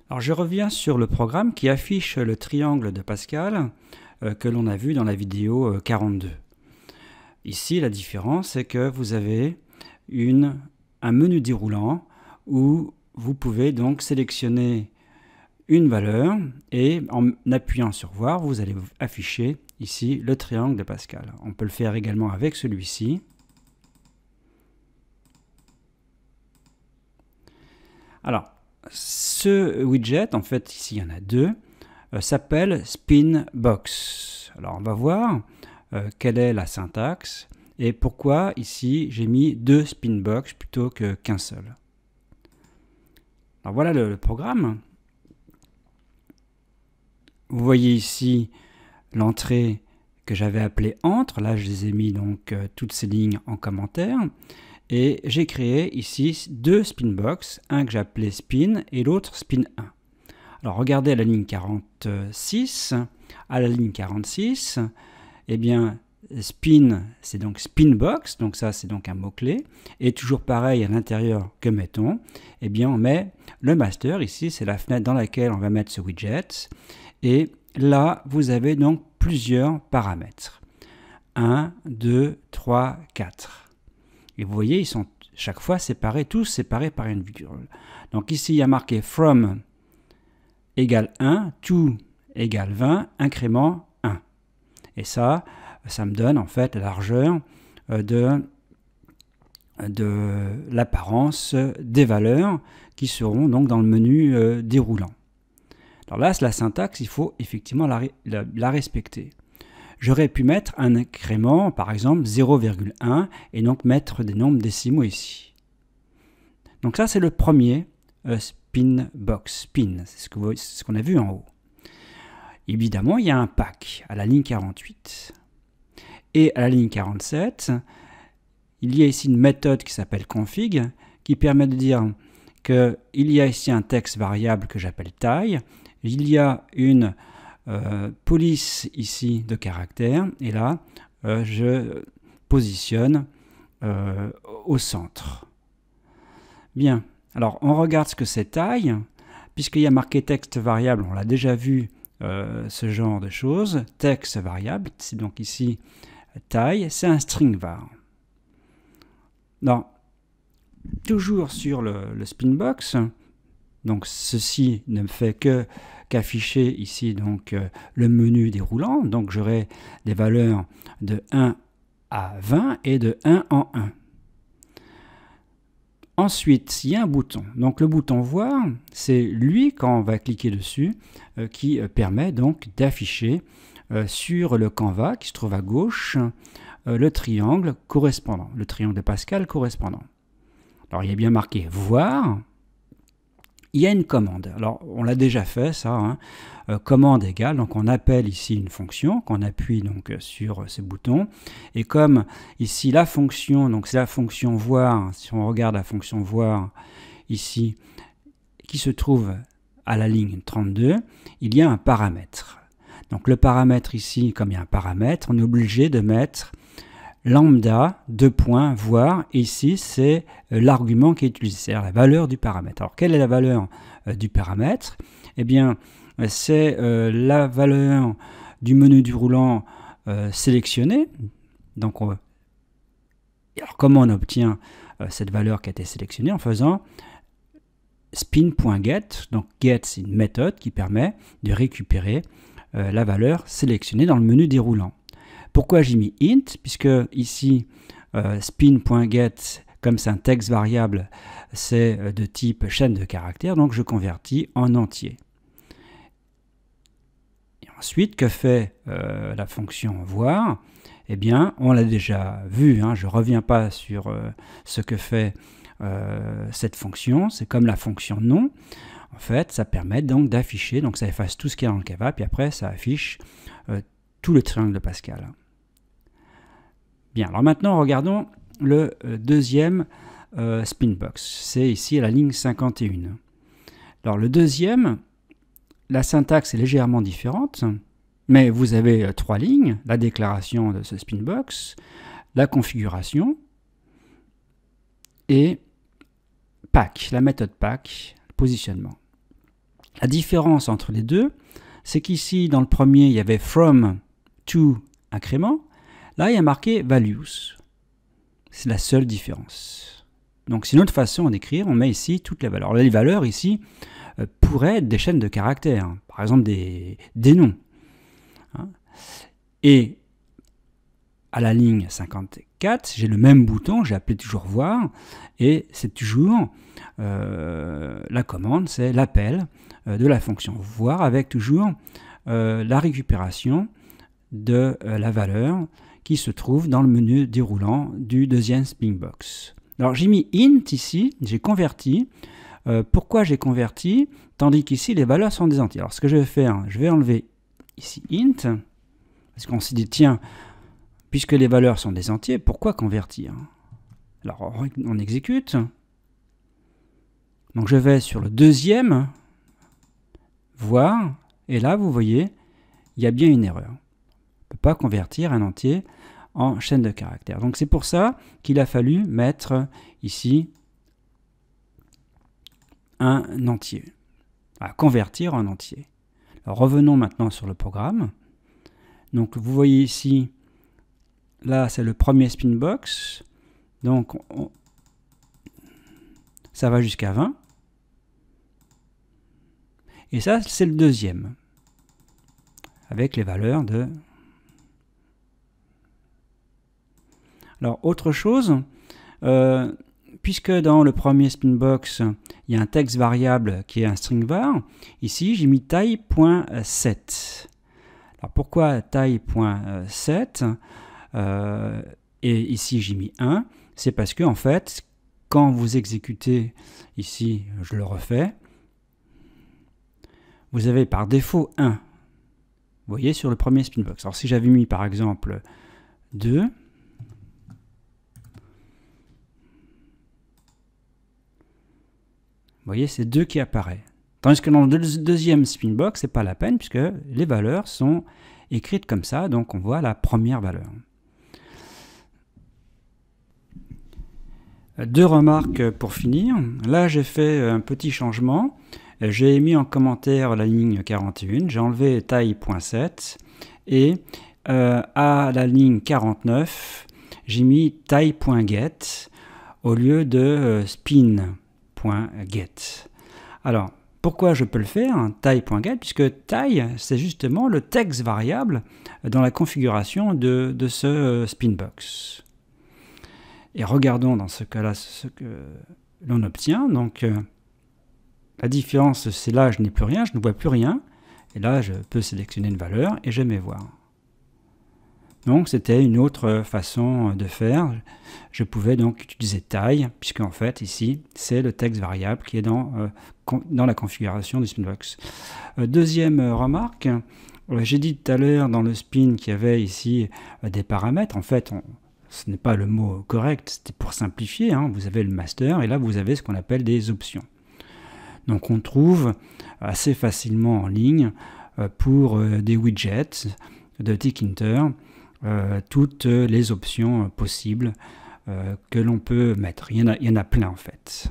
Alors je reviens sur le programme qui affiche le triangle de Pascal que l'on a vu dans la vidéo 42. Ici, la différence, c'est que vous avez un menu déroulant où vous pouvez donc sélectionner une valeur et en appuyant sur voir, vous allez afficher ici le triangle de Pascal. On peut le faire également avec celui-ci. Alors, ce widget, en fait, ici il y en a deux, s'appelle Spinbox. Alors, on va voir quelle est la syntaxe et pourquoi ici j'ai mis deux Spinbox plutôt qu'un seul. Alors, voilà le programme. Vous voyez ici l'entrée que j'avais appelée entre. Là, je les ai mis donc toutes ces lignes en commentaire. Et j'ai créé ici deux Spinbox, un que j'ai appelé Spin et l'autre Spin 1. Alors regardez à la ligne 46, à la ligne 46, eh bien Spin, c'est donc Spinbox, donc ça c'est donc un mot-clé. Et toujours pareil à l'intérieur, que mettons? Eh bien on met le master, ici c'est la fenêtre dans laquelle on va mettre ce widget. Et là vous avez donc plusieurs paramètres. 1, 2, 3, 4. Et vous voyez, ils sont chaque fois séparés, tous séparés par une virgule. Donc ici, il y a marqué from égale 1, to égale 20, incrément 1. Et ça me donne en fait la largeur de l'apparence des valeurs qui seront donc dans le menu déroulant. Alors là, la syntaxe, il faut effectivement la respecter. J'aurais pu mettre un incrément, par exemple 0,1, et donc mettre des nombres décimaux ici. Donc ça, c'est le premier Spinbox. Spin, c'est ce qu'on a vu en haut. Évidemment, il y a un pack à la ligne 48. Et à la ligne 47, il y a ici une méthode qui s'appelle config, qui permet de dire qu'il y a ici un texte variable que j'appelle taille, il y a une police ici de caractère, et là je positionne au centre. Bien, alors on regarde ce que c'est taille, puisqu'il y a marqué texte variable, on l'a déjà vu ce genre de choses. Texte variable, c'est donc ici taille, c'est un string var. Non, toujours sur le Spinbox, donc ceci ne fait qu'afficher ici donc le menu déroulant, donc j'aurai des valeurs de 1 à 20 et de 1 en 1. Ensuite, il y a un bouton. Donc le bouton voir, c'est lui, quand on va cliquer dessus, qui permet donc d'afficher sur le canevas qui se trouve à gauche le triangle correspondant, le triangle de Pascal correspondant. Alors il y a bien marqué voir. Il y a une commande. Alors, on l'a déjà fait, ça. Hein. Commande égale, donc on appelle ici une fonction, qu'on appuie donc sur ce bouton. Et comme ici, la fonction, donc c'est la fonction voir, si on regarde la fonction voir ici, qui se trouve à la ligne 32, il y a un paramètre. Donc le paramètre ici, comme il y a un paramètre, on est obligé de mettre lambda, voir, et ici c'est l'argument qui est utilisé, c'est-à-dire la valeur du paramètre. Alors quelle est la valeur du paramètre? Eh bien c'est la valeur du menu déroulant sélectionné. Donc alors comment on obtient cette valeur qui a été sélectionnée? En faisant spin.get, donc get c'est une méthode qui permet de récupérer la valeur sélectionnée dans le menu déroulant. Pourquoi j'ai mis int? Puisque ici, spin.get, comme c'est un texte variable, c'est de type chaîne de caractères, donc je convertis en entier. Et ensuite, que fait la fonction voir? Eh bien, on l'a déjà vu, hein, je ne reviens pas sur ce que fait cette fonction, c'est comme la fonction non. En fait, ça permet donc d'afficher, donc ça efface tout ce qui est dans le Canva, puis après ça affiche tout le triangle de Pascal. Bien, alors maintenant regardons le deuxième Spinbox. C'est ici à la ligne 51. Alors le deuxième, la syntaxe est légèrement différente, mais vous avez trois lignes, la déclaration de ce Spinbox, la configuration et pack, la méthode pack, positionnement. La différence entre les deux, c'est qu'ici, dans le premier, il y avait from, to, incrément. Là, il y a marqué values. C'est la seule différence. Donc, c'est une autre façon d'écrire. On met ici toutes les valeurs. Les valeurs, ici, pourraient être des chaînes de caractères. Hein. Par exemple, des noms. Hein. Et à la ligne 54, j'ai le même bouton, j'ai appelé toujours voir, et c'est toujours la commande, c'est l'appel de la fonction voir avec toujours la récupération de la valeur qui se trouve dans le menu déroulant du deuxième Springbox. Alors j'ai mis int ici, j'ai converti. Pourquoi j'ai converti tandis qu'ici les valeurs sont des entiers? Alors ce que je vais faire, je vais enlever ici int, parce qu'on s'est dit tiens, puisque les valeurs sont des entiers, pourquoi convertir? Alors on exécute. Donc je vais sur le deuxième, voir, et là vous voyez, il y a bien une erreur. On ne peut pas convertir un entier en chaîne de caractères. Donc c'est pour ça qu'il a fallu mettre ici un entier, à convertir en entier. Alors revenons maintenant sur le programme. Donc vous voyez ici, là c'est le premier Spinbox, donc ça va jusqu'à 20. Et ça c'est le deuxième, avec les valeurs de... Alors autre chose, puisque dans le premier Spinbox, il y a un texte variable qui est un string var, ici j'ai mis taille.set. Alors pourquoi taille.set et ici j'ai mis 1? C'est parce que en fait, quand vous exécutez, ici je le refais, vous avez par défaut 1. Vous voyez sur le premier Spinbox. Alors si j'avais mis par exemple 2, vous voyez, c'est 2 qui apparaît. Tandis que dans le deuxième Spinbox, c'est pas la peine puisque les valeurs sont écrites comme ça, donc on voit la première valeur. Deux remarques pour finir. Là, j'ai fait un petit changement. J'ai mis en commentaire la ligne 41, j'ai enlevé taille.set et à la ligne 49, j'ai mis taille.get au lieu de spin.get. Alors, pourquoi je peux le faire, hein, taille.get, puisque taille, c'est justement le texte variable dans la configuration de ce Spinbox. Et regardons dans ce cas-là ce que l'on obtient. Donc, la différence, c'est là, je n'ai plus rien, je ne vois plus rien. Et là, je peux sélectionner une valeur et je mets voir. Donc, c'était une autre façon de faire. Je pouvais donc utiliser taille, puisque en fait, ici, c'est le texte variable qui est dans la configuration du Spinbox. Deuxième remarque, j'ai dit tout à l'heure dans le spin qu'il y avait ici des paramètres. En fait, ce n'est pas le mot correct, c'était pour simplifier. Hein. Vous avez le master et là, vous avez ce qu'on appelle des options. Donc on trouve assez facilement en ligne pour des widgets de Tkinter toutes les options possibles que l'on peut mettre. Il y en a plein en fait.